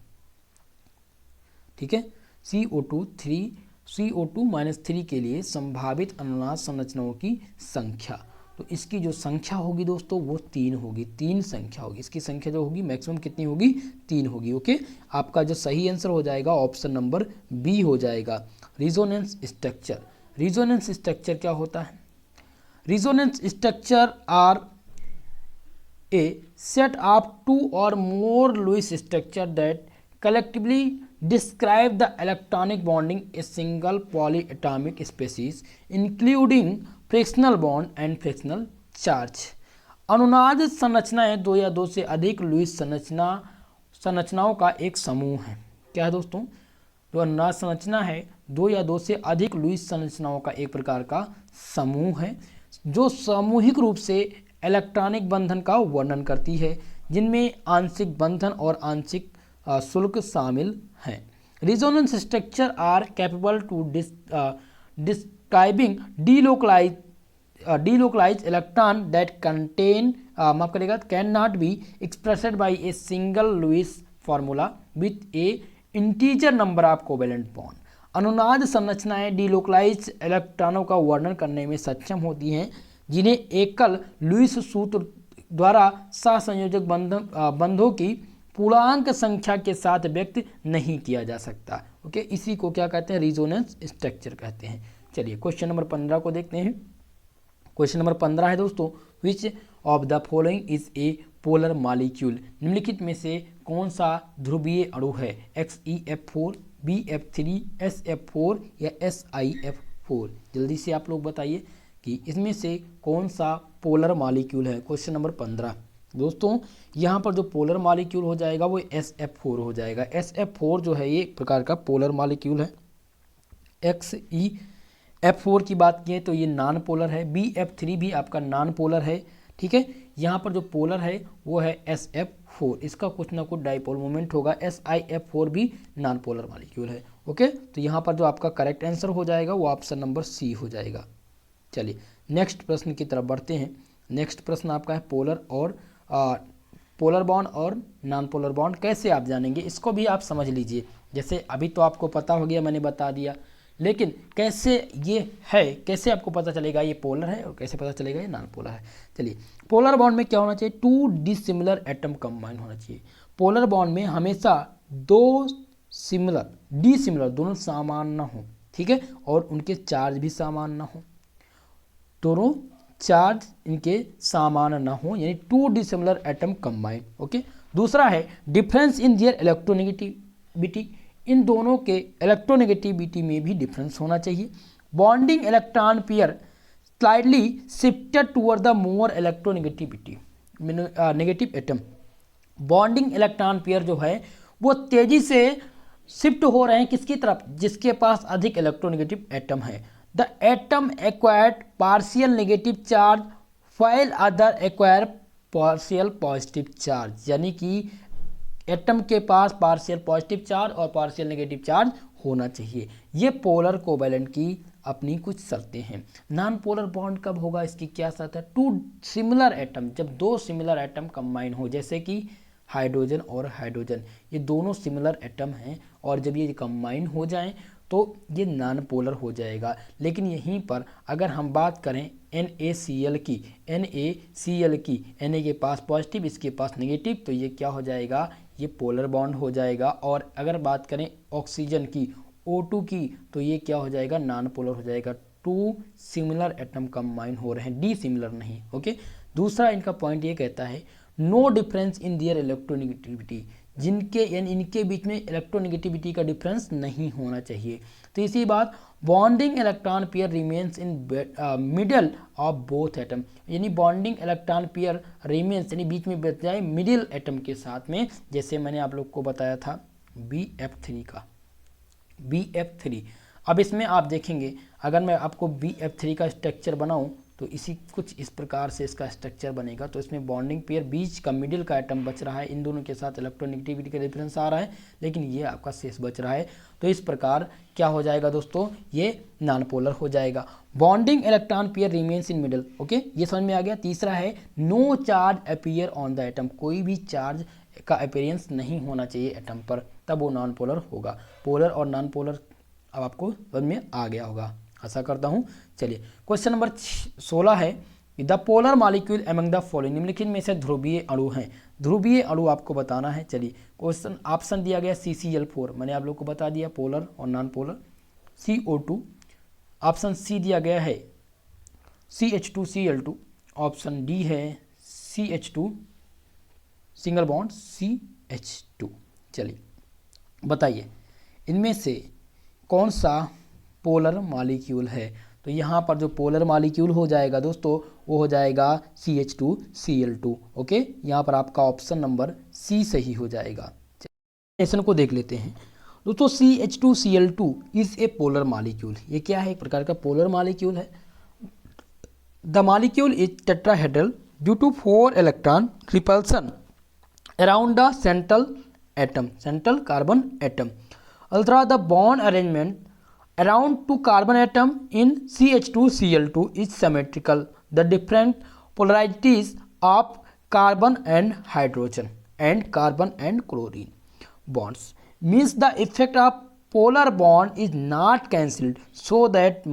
ठीक है, CO2-3 के लिए संभावित अनुनाद संरचनाओं की संख्या, तो इसकी जो संख्या होगी दोस्तों वो 3 होगी, 3 संख्या होगी। इसकी संख्या जो होगी मैक्सिमम कितनी होगी, 3 होगी। ओके, आपका जो सही आंसर हो जाएगा ऑप्शन नंबर बी हो जाएगा, रिजोनेंस स्ट्रक्चर। रिजोनेंस स्ट्रक्चर क्या होता है, resonance structure are a set of 2 or more Lewis structure that collectively describe the electronic bonding a single polyatomic species including frictional bond and frictional charge। अनुनाद संरचनाएं 2 या 2 से अधिक लुईस संरचनाओं का एक समूह है। क्या है दोस्तों, जो अनुनाद संरचना है 2 या 2 से अधिक लुईस संरचनाओं का एक प्रकार का समूह है, जो सामूहिक रूप से इलेक्ट्रॉनिक बंधन का वर्णन करती है, जिनमें आंशिक बंधन और आंशिक शुल्क शामिल हैं। Resonance structure are capable to describing delocalized electron that contain माफ करेगा can not be expressed by a single Lewis formula with a integer number of covalent bond. अनुनाद संरचनाएं डिलोकलाइज इलेक्ट्रॉनों का वर्णन करने में सक्षम होती हैं, जिन्हें एकल लुईस सूत्र द्वारा सहसंयोजक बंधों की पूर्णांक संख्या के साथ व्यक्त नहीं किया जा सकता। ओके, इसी को क्या कहते हैं, रिजोनेंस स्ट्रक्चर कहते हैं। चलिए क्वेश्चन नंबर 15 को देखते हैं। क्वेश्चन नंबर 15 है दोस्तों, विच of the following is a polar molecule. निम्नलिखित में से कौन सा ध्रुवीय अणु है, XeF4, BF3, SF4 या SiF4। जल्दी से आप लोग बताइए कि इसमें से कौन सा पोलर मॉलिक्यूल है। क्वेश्चन नंबर 15 दोस्तों, यहाँ पर जो पोलर मॉलिक्यूल हो जाएगा वो SF4 हो जाएगा। SF4 जो है ये एक प्रकार का पोलर मॉलिक्यूल है। XeF4 की बात किए तो ये नॉन पोलर है। BF3 भी आपका नॉन पोलर है। ठीक है, यहाँ पर जो पोलर है वो है SF4, इसका कुछ ना कुछ डाइपोल मोमेंट होगा। SiF4 भी नॉन पोलर मॉलिक्यूल है। ओके, तो यहाँ पर जो आपका करेक्ट आंसर हो जाएगा वो ऑप्शन नंबर सी हो जाएगा। चलिए नेक्स्ट प्रश्न की तरफ बढ़ते हैं। नेक्स्ट प्रश्न आपका है पोलर बॉन्ड और नॉन पोलर बॉन्ड कैसे आप जानेंगे, इसको भी आप समझ लीजिए। जैसे अभी तो आपको पता हो गया, मैंने बता दिया, लेकिन कैसे ये है, कैसे आपको पता चलेगा ये पोलर है और कैसे पता चलेगा ये नॉन पोलर है। चलिए, पोलर बॉन्ड में क्या होना चाहिए, 2 डिसिमिलर एटम कंबाइन होना चाहिए। पोलर बॉन्ड में हमेशा दो सिमिलर डी सिमिलर दोनों समान ना हो, ठीक है, और उनके चार्ज भी समान ना हो, दोनों चार्ज इनके समान ना हो, यानी to dissimilar atom combine. Okay, दूसरा है डिफरेंस इन दियर इलेक्ट्रोनेगेटिविटी, इन दोनों के इलेक्ट्रोनेगेटिविटी में भी डिफरेंस होना चाहिए। Bonding electron pair slightly shifted toward the more electronegativity negative atom, bonding electron pair जो है वो तेजी से शिफ्ट हो रहे हैं किसकी तरफ, जिसके पास अधिक इलेक्ट्रोनेगेटिव एटम है। The atom acquired partial negative charge while other acquire partial positive charge, यानी कि एटम के पास पार्शियल पॉजिटिव चार्ज और पार्शियल नेगेटिव चार्ज होना चाहिए। ये पोलर कोवैलेंट की अपनी कुछ शर्तें हैं। नॉन पोलर बॉन्ड कब होगा, इसकी क्या शर्त है, टू सिमिलर एटम, जब दो सिमिलर एटम कंबाइन हो, जैसे कि हाइड्रोजन और हाइड्रोजन, ये दोनों सिमिलर एटम हैं और जब ये कंबाइन हो जाएं तो ये नॉन पोलर हो जाएगा। लेकिन यहीं पर अगर हम बात करें NaCl की, NaCl की, Na के पास पॉजिटिव इसके पास नेगेटिव, तो ये क्या हो जाएगा, ये पोलर बॉन्ड हो जाएगा। और अगर बात करें ऑक्सीजन की, O2 की, तो ये क्या हो जाएगा, नॉन पोलर हो जाएगा। टू सिमिलर एटम कंबाइन हो रहे हैं, डी सिमिलर नहीं। ओके, दूसरा इनका पॉइंट ये कहता है no difference in their electronegativity, जिनके यानी इनके बीच में इलेक्ट्रोनेगेटिविटी का डिफरेंस नहीं होना चाहिए। तो इसी बात bonding electron pair remains in middle of both atom, यानी बॉन्डिंग इलेक्ट्रॉन पेयर रिमेन्स यानी बीच में बच जाए मिडिल एटम के साथ में, जैसे मैंने आप लोग को बताया था BF3 का, BF3। अब इसमें आप देखेंगे अगर मैं आपको BF3 का स्ट्रक्चर बनाऊं तो इसी कुछ इस प्रकार से इसका स्ट्रक्चर बनेगा। तो इसमें बॉन्डिंग पेयर बीच का मिडिल का एटम बच रहा है, इन दोनों के साथ इलेक्ट्रोनेगेटिविटी का डिफरेंस आ रहा है, लेकिन ये आपका शेष बच रहा है। तो इस प्रकार क्या हो जाएगा दोस्तों, ये नॉन पोलर हो जाएगा। Bonding electron pair remains in middle. Okay, ये समझ में आ गया। तीसरा है no charge appear on the atom, कोई भी चार्ज का अपीयरेंस नहीं होना चाहिए एटम पर, तब वो नॉन पोलर होगा। पोलर और नॉन पोलर अब आपको समझ में आ गया होगा, आशा करता हूँ। चलिए क्वेश्चन नंबर 16 है the polar molecule among the following, निम्नलिखित में से ध्रुवीय अणु हैं, ध्रुवीय अणु आपको बताना है। चलिए क्वेश्चन ऑप्शन दिया गया CCl4, मैंने आप लोग को बता दिया पोलर और non polar, CO2, option C दिया गया है CH2Cl2, ऑप्शन डी है CH2 सिंगल बॉन्ड CH2। चलिए बताइए इनमें से कौन सा पोलर मॉलिक्यूल है। तो यहाँ पर जो पोलर मॉलिक्यूल हो जाएगा दोस्तों वो हो जाएगा CH2Cl2। ओके, यहाँ पर आपका ऑप्शन नंबर सी सही हो जाएगा। डेफिनेशन को देख लेते हैं दोस्तों। CH2Cl2 is a polar molecule, ये क्या है, एक प्रकार का पोलर मॉलिक्यूल है। The molecule is tetrahedral due to 4 electron repulsion around the central atom, central carbon atom. Ultra the bond arrangement around two carbon atom in CH2Cl2 is symmetrical. The different polarities of carbon and hydrogen and carbon and chlorine bonds means the effect of polar bond is not cancelled, so that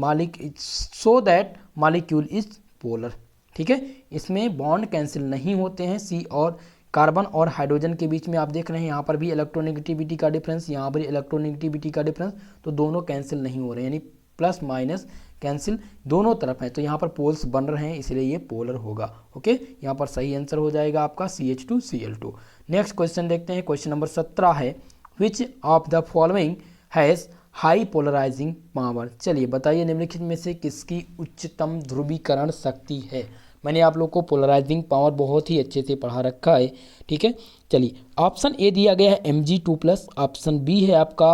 molecule is polar। ठीक है, इसमें bond cancel नहीं होते हैं। सी और carbon और hydrogen के बीच में आप देख रहे हैं यहाँ पर भी इलेक्ट्रोनेगेटिविटी का डिफरेंस, यहाँ पर इलेक्ट्रोनेगेटिविटी का डिफरेंस, तो दोनों कैंसिल नहीं हो रहे हैं, यानी प्लस माइनस कैंसिल दोनों तरफ है। तो यहाँ पर पोल्स बन रहे हैं, इसलिए ये पोलर होगा। ओके, यहाँ पर सही आंसर हो जाएगा आपका CH2Cl2। नेक्स्ट क्वेश्चन देखते हैं, क्वेश्चन नंबर 17 है which of the following has high polarizing power. चलिए बताइए निम्नलिखित में से किसकी उच्चतम ध्रुवीकरण शक्ति है। मैंने आप लोग को पोलराइजिंग पावर बहुत ही अच्छे से पढ़ा रखा है, ठीक है। चलिए ऑप्शन ए दिया गया है Mg2+, ऑप्शन बी है आपका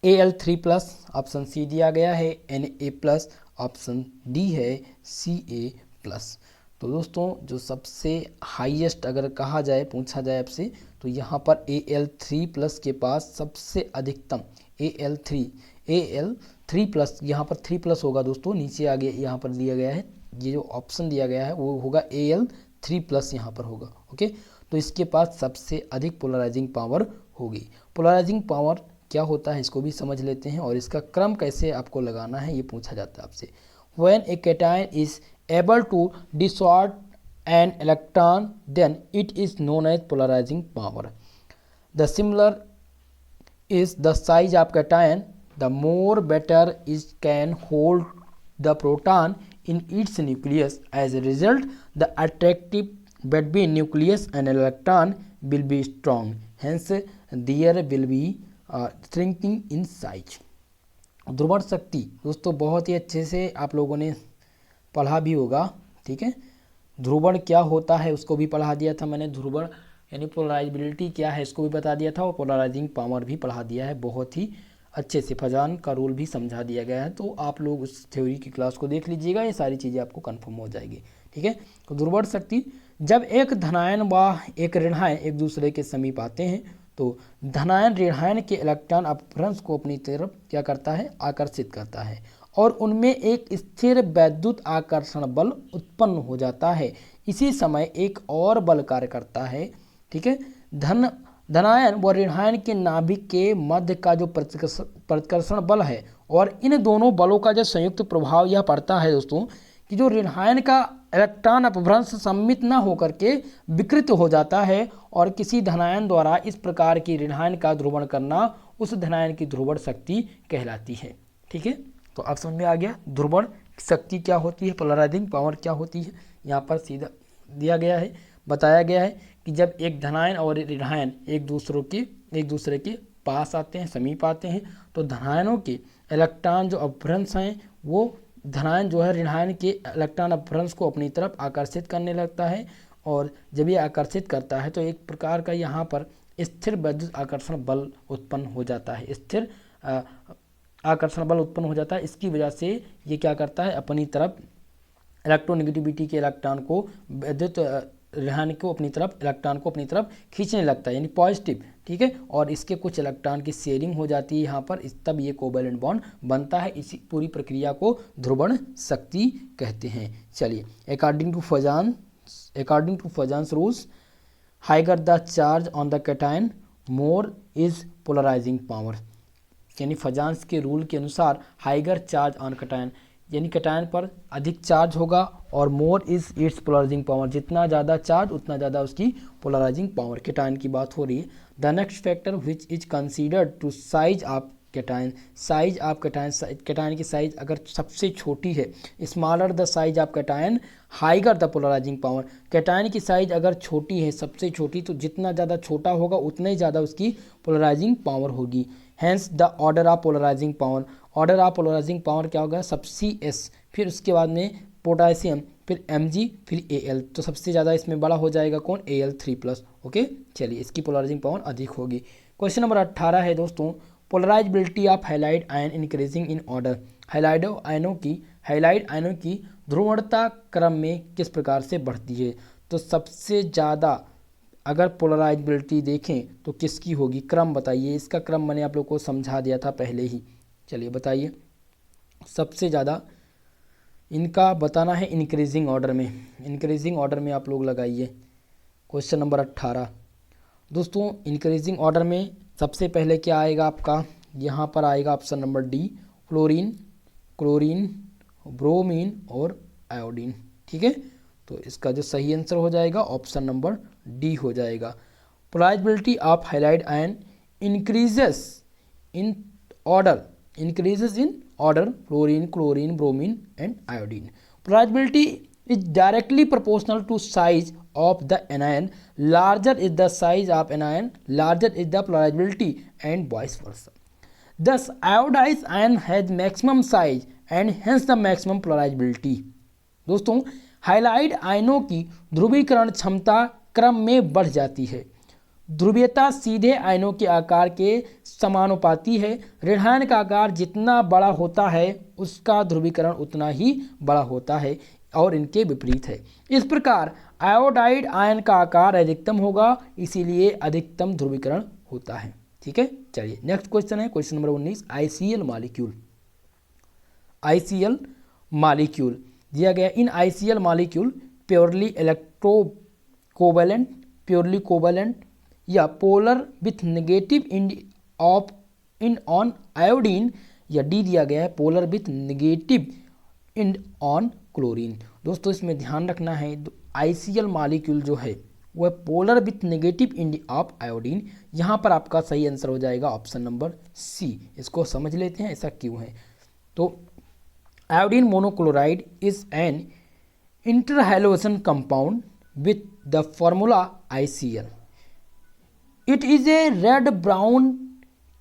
Al3+, ऑप्शन सी दिया गया है Na+, ऑप्शन डी है Ca+। तो दोस्तों जो सबसे हाईएस्ट अगर कहा जाए, पूछा जाए आपसे, तो यहाँ पर Al3+ के पास सबसे अधिकतम Al3+, यहाँ पर 3+ होगा दोस्तों, नीचे आगे यहाँ पर दिया गया है, ये जो ऑप्शन दिया गया है वो होगा Al3+ यहाँ पर होगा। ओके, तो इसके पास सबसे अधिक पोलराइजिंग पावर होगी। पोलराइजिंग पावर क्या होता है इसको भी समझ लेते हैं, और इसका क्रम कैसे आपको लगाना है ये पूछा जाता है आपसे। When a cation is able to distort an electron then it is known as polarising power. The similar is the size of cation, the more better it can hold the proton in its nucleus. As a result, the attractive between nucleus and electron will be strong. Hence, there will be shrinking in size. ध्रुवण शक्ति दोस्तों बहुत ही अच्छे से आप लोगों ने पढ़ा भी होगा, ठीक है। ध्रुवण क्या होता है उसको भी पढ़ा दिया था मैंने, ध्रुवण यानी पोलराइजेबिलिटी क्या है इसको भी बता दिया था, और पोलराइजिंग पावर भी पढ़ा दिया है बहुत ही अच्छे से। फजान का रूल भी समझा दिया गया है, तो आप लोग उस थ्योरी की क्लास को देख लीजिएगा, ये सारी चीज़ें आपको कन्फर्म हो जाएगी, ठीक है। तो ध्रुवण शक्ति, जब एक धनायन व एक ऋणायन एक दूसरे के समीप आते हैं तो धनायन ऋणायन के इलेक्ट्रॉन अपभ्रंश को अपनी तरफ क्या करता है, आकर्षित करता है, और उनमें एक स्थिर वैद्युत आकर्षण बल उत्पन्न हो जाता है। इसी समय एक और बल कार्य करता है, ठीक है। धनायन व ऋणायन के नाभिक के मध्य का जो प्रतिकर्षण बल है, और इन दोनों बलों का जो संयुक्त प्रभाव यह पड़ता है दोस्तों कि जो ऋणायन का इलेक्ट्रॉन अपभ्रंश सम्मित न होकर के विकृत हो जाता है, और किसी धनायन द्वारा इस प्रकार की ऋणायन का ध्रुवण करना उस धनायन की ध्रुवण शक्ति कहलाती है, ठीक है। तो अब समझ में आ गया ध्रुवण शक्ति क्या होती है, पोलराइजिंग पावर क्या होती है। यहाँ पर सीधा दिया गया है, बताया गया है कि जब एक धनायन और ऋणायन एक दूसरे के पास आते हैं, समीप आते हैं, तो धनायनों के इलेक्ट्रॉन जो अपभ्रंश हैं वो धनायन जो है ऋणायन के इलेक्ट्रॉन अपभ्रंश को अपनी तरफ आकर्षित करने लगता है, और जब ये आकर्षित करता है तो एक प्रकार का यहाँ पर स्थिर वैद्युत आकर्षण बल उत्पन्न हो जाता है, स्थिर आकर्षण बल उत्पन्न हो जाता है। इसकी वजह से ये क्या करता है, अपनी तरफ इलेक्ट्रोनेगेटिविटी के इलेक्ट्रॉन को विद्युत ऋणायन को अपनी तरफ इलेक्ट्रॉन को अपनी तरफ खींचने लगता है, यानी पॉजिटिव, ठीक है। और इसके कुछ इलेक्ट्रॉन की शेयरिंग हो जाती है यहाँ पर, तब ये कोवैलेंट बॉन्ड बनता है। इसी पूरी प्रक्रिया को ध्रुवण शक्ति कहते हैं। चलिए, according to Fajans rules, higher the charge on the cation more is polarizing power, यानी फजान्स के रूल के अनुसार हाइगर चार्ज ऑन कैटायन यानी कैटायन पर अधिक चार्ज होगा, और more is its polarizing power, जितना ज़्यादा चार्ज उतना ज़्यादा उसकी पोलराइजिंग पावर। कैटायन की बात हो रही है। The next factor which is considered to size of cation, size of cation, cation की साइज अगर सबसे छोटी है, smaller the size of cation higher the polarizing power, cation की साइज अगर छोटी है, सबसे छोटी, तो जितना ज़्यादा छोटा होगा उतना ही ज़्यादा उसकी पोलराइजिंग पावर होगी। Hence the order of polarizing power, order of polarizing power क्या होगा, सब CS, फिर उसके बाद में पोटासियम, फिर Mg, फिर Al, तो सबसे ज़्यादा इसमें बड़ा हो जाएगा कौन, Al3+, ओके। चलिए, इसकी पोलराइजिंग पावर अधिक होगी। क्वेश्चन नंबर 18 है दोस्तों, polarisability of halide ion increasing in order, halide आयनों की ध्रुवणता क्रम में किस प्रकार से बढ़ती है। तो सबसे ज़्यादा अगर पोलराइजेबिलिटी देखें तो किसकी होगी, क्रम बताइए। इसका क्रम मैंने आप लोग को समझा दिया था पहले ही। चलिए बताइए, सबसे ज़्यादा इनका बताना है इंक्रीजिंग ऑर्डर में, इंक्रीजिंग ऑर्डर में आप लोग लगाइए। क्वेश्चन नंबर 18 दोस्तों, इंक्रीजिंग ऑर्डर में सबसे पहले क्या आएगा आपका, यहाँ पर आएगा option number D, chlorine, bromine और आयोडीन, ठीक है। तो इसका जो सही आंसर हो जाएगा ऑप्शन नंबर डी हो जाएगा। Polarisability of halide ion increases in order, fluorine, chlorine, bromine and iodine. Polarisability is directly proportional to size of the anion, larger is the size of anion, larger is the polarability and vice versa. Thus iodized ion has maximum size and hence the maximum polarability. दोस्तों, halide आयनों की ध्रुवीकरण क्षमता क्रम में बढ़ जाती है। ध्रुवीयता सीधे आयनों के आकार के समानुपाती है। ऋणायन का आकार जितना बड़ा होता है उसका ध्रुवीकरण उतना ही बड़ा होता है, और इनके विपरीत है। इस प्रकार आयोडाइड आयन का आकार अधिकतम होगा, इसीलिए अधिकतम ध्रुवीकरण होता है, ठीक है। चलिए, नेक्स्ट क्वेश्चन है क्वेश्चन नंबर 19, ICl मॉलिक्यूल दिया गया। इन ICl मॉलिक्यूल प्योरली कोवैलेंट या polar with negative in on iodine, या डी दिया गया है polar with negative in on chlorine. दोस्तों, इसमें ध्यान रखना है, ICl मॉलिक्यूल जो है वो है polar with negative end of iodine. यहाँ पर आपका सही आंसर हो जाएगा ऑप्शन नंबर सी। इसको समझ लेते हैं ऐसा क्यों है। तो iodine monochloride is an interhalogen compound with the formula ICl. It is a red-brown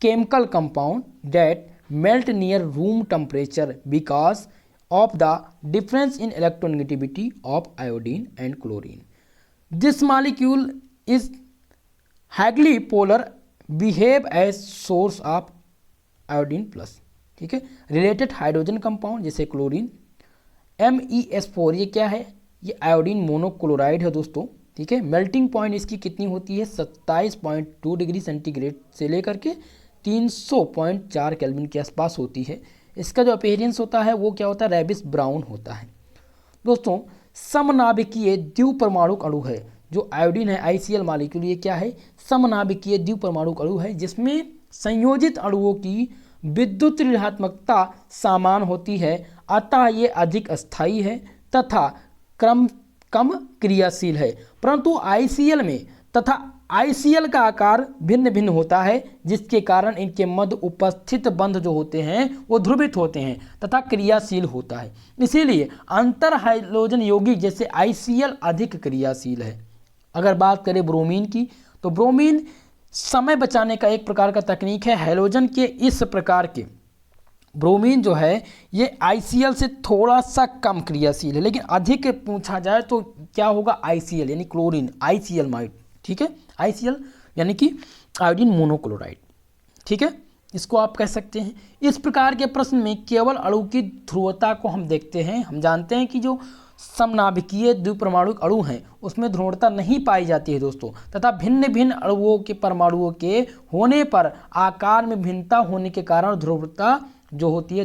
chemical compound that melt near room temperature because of the difference in electronegativity of iodine and chlorine. This molecule is highly polar, behave as source of iodine plus. ठीक है, related hydrogen compound जैसे chlorine. MES4 ये क्या है, ये iodine monochloride है दोस्तों। ठीक है, मेल्टिंग पॉइंट इसकी कितनी होती है 27.2 डिग्री सेंटीग्रेड से लेकर के 300.4 केल्विन के आसपास होती है। इसका जो अपीयरेंस होता है वो क्या होता है, रेबिस ब्राउन होता है। दोस्तों समनाभिकीय द्विपरमाणुक अणु है जो आयोडीन है ICl मॉलिक्यूल, ये क्या है, समनाभिकीय द्विपरमाणुक अणु है जिसमें संयोजित अणुओं की विद्युत ऋणात्मकता समान होती है, अतः ये अधिक अस्थायी है तथा कम क्रियाशील है। परंतु ICl में तथा ICl का आकार भिन्न भिन्न होता है जिसके कारण इनके मध्य उपस्थित बंध जो होते हैं वो ध्रुवित होते हैं तथा क्रियाशील होता है। इसीलिए अंतर हाइड्रोजन यौगिक जैसे ICl अधिक क्रियाशील है। अगर बात करें ब्रोमीन की, तो ब्रोमीन समय बचाने का एक प्रकार का तकनीक है। हैलोजन के इस प्रकार के ब्रोमीन जो है ये ICl से थोड़ा सा कम क्रियाशील है, लेकिन अधिक पूछा जाए तो क्या होगा, ICl यानी क्लोरीन, ICl माइट। ठीक है, ICl यानी कि आयोडीन मोनोक्लोराइड। ठीक है, इसको आप कह सकते हैं। इस प्रकार के प्रश्न में केवल अणु की ध्रुवता को हम देखते हैं। हम जानते हैं कि जो समनाभिकीय द्विपरमाणुक अणु हैं उसमें ध्रुवता नहीं पाई जाती है दोस्तों, तथा भिन्न भिन्न अणुओं के परमाणुओं के होने पर आकार में भिन्नता होने के कारण ध्रुवता जो होती है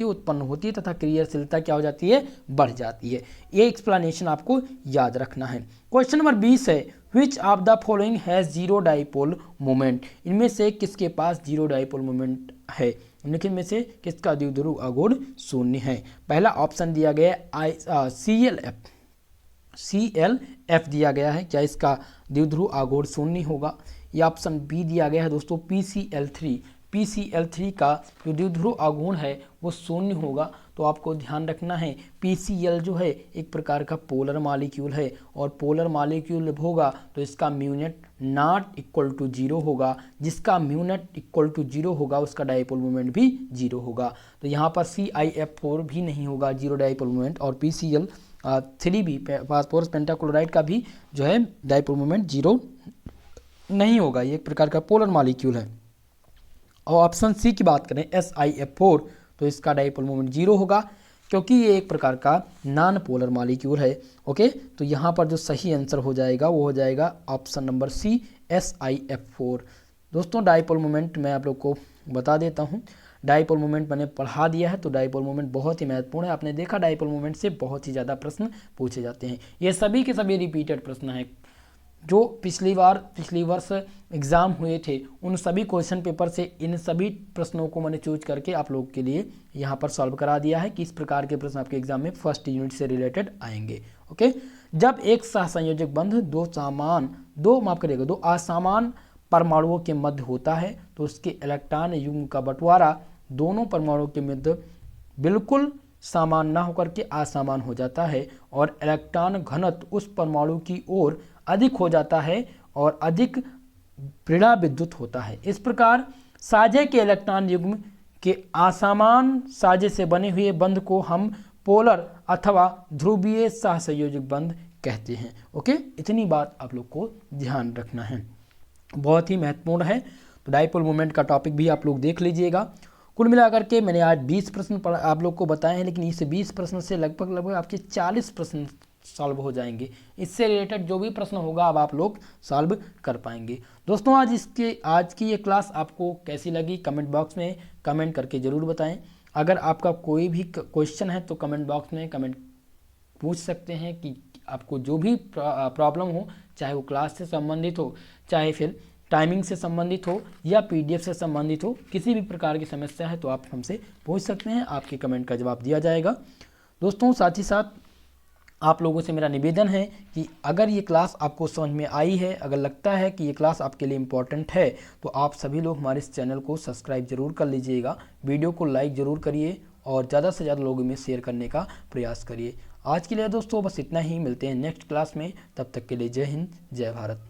उत्पन्न होती है तथा क्रियाशीलता क्या हो जाती है, बढ़ जाती है। ये एक्सप्लेनेशन आपको याद रखना है। क्वेश्चन नंबर 20 है, which of the following has zero dipole moment. इनमें से किसके पास जीरो डाइपोल मोमेंट है, निम्नलिखित में से किसका द्विध्रुव आघूर्ण शून्य है। पहला ऑप्शन दिया गया है ClF दिया गया है, क्या इसका द्विध्रुव आघूर्ण शून्य होगा। यह ऑप्शन बी दिया गया है दोस्तों PCl3 का जो द्विध्रुव आघूर्ण है वो शून्य होगा। तो आपको ध्यान रखना है PCl जो है एक प्रकार का पोलर मॉलिक्यूल है और पोलर मॉलिक्यूल होगा तो इसका म्यूनेट नॉट इक्वल टू 0 होगा, जिसका म्यूनेट इक्वल टू 0 होगा उसका डाइपोल मोमेंट भी 0 होगा। तो यहाँ पर ClF4 भी नहीं होगा जीरो डाइपोल मोमेंट, और PCl3 भी फास्फोरस पेंटाक्लोराइड का भी जो है डाइपोल मोमेंट 0 नहीं होगा, ये एक प्रकार का पोलर मॉलिक्यूल है। और ऑप्शन सी की बात करें SiF4 तो इसका डाइपोल मोमेंट 0 होगा क्योंकि ये एक प्रकार का नॉन पोलर मॉलिक्यूल है। ओके, तो यहाँ पर जो सही आंसर हो जाएगा वो हो जाएगा ऑप्शन नंबर सी SiF4। दोस्तों डाइपोल मोमेंट मैं आप लोग को बता देता हूँ, डाइपोल मोमेंट मैंने पढ़ा दिया है। तो डाइपोल मोमेंट बहुत ही महत्वपूर्ण है। आपने देखा डाइपोल मोमेंट से बहुत ही ज़्यादा प्रश्न पूछे जाते हैं। ये सभी के सभी रिपीटेड प्रश्न हैं जो पिछली वर्ष एग्ज़ाम हुए थे, उन सभी क्वेश्चन पेपर से इन सभी प्रश्नों को मैंने चूज करके आप लोग के लिए यहाँ पर सॉल्व करा दिया है कि इस प्रकार के प्रश्न आपके एग्जाम में फर्स्ट यूनिट से रिलेटेड आएंगे। ओके, जब एक सहसंयोजक बंध दो असामान परमाणुओं के मध्य होता है तो उसके इलेक्ट्रॉन युग्म का बंटवारा दोनों परमाणुओं के मध्य बिल्कुल समान ना होकर के असमान हो जाता है और इलेक्ट्रॉन घनत्व उस परमाणु की ओर अधिक हो जाता है और अधिक पृढ़ा विद्युत होता है। इस प्रकार साझे के इलेक्ट्रॉन युग्म के असमान साझे से बने हुए बंध को हम पोलर अथवा ध्रुवीय सहसंयोजक बंध कहते हैं। ओके, इतनी बात आप लोग को ध्यान रखना है, बहुत ही महत्वपूर्ण है। तो डाइपोल मोमेंट का टॉपिक भी आप लोग देख लीजिएगा। कुल मिलाकर के मैंने आज 20 प्रश्न आप लोग को बताए हैं, लेकिन इस 20 प्रश्न से लगभग आपके 40 प्रश्न सॉल्व हो जाएंगे। इससे रिलेटेड जो भी प्रश्न होगा अब आप लोग सॉल्व कर पाएंगे। दोस्तों आज की ये क्लास आपको कैसी लगी कमेंट बॉक्स में कमेंट करके ज़रूर बताएं। अगर आपका कोई भी क्वेश्चन है तो कमेंट बॉक्स में कमेंट पूछ सकते हैं कि आपको जो भी प्रॉब्लम हो, चाहे वो क्लास से संबंधित हो, चाहे फिर टाइमिंग से संबंधित हो या PDF से संबंधित हो, किसी भी प्रकार की समस्या है तो आप हमसे पूछ सकते हैं, आपके कमेंट का जवाब दिया जाएगा। दोस्तों साथ ही साथ आप लोगों से मेरा निवेदन है कि अगर ये क्लास आपको समझ में आई है, अगर लगता है कि ये क्लास आपके लिए इम्पॉर्टेंट है, तो आप सभी लोग हमारे इस चैनल को सब्सक्राइब जरूर कर लीजिएगा, वीडियो को लाइक ज़रूर करिए और ज़्यादा से ज़्यादा लोगों में शेयर करने का प्रयास करिए। आज के लिए दोस्तों बस इतना ही, मिलते हैं नेक्स्ट क्लास में, तब तक के लिए जय हिंद जय भारत।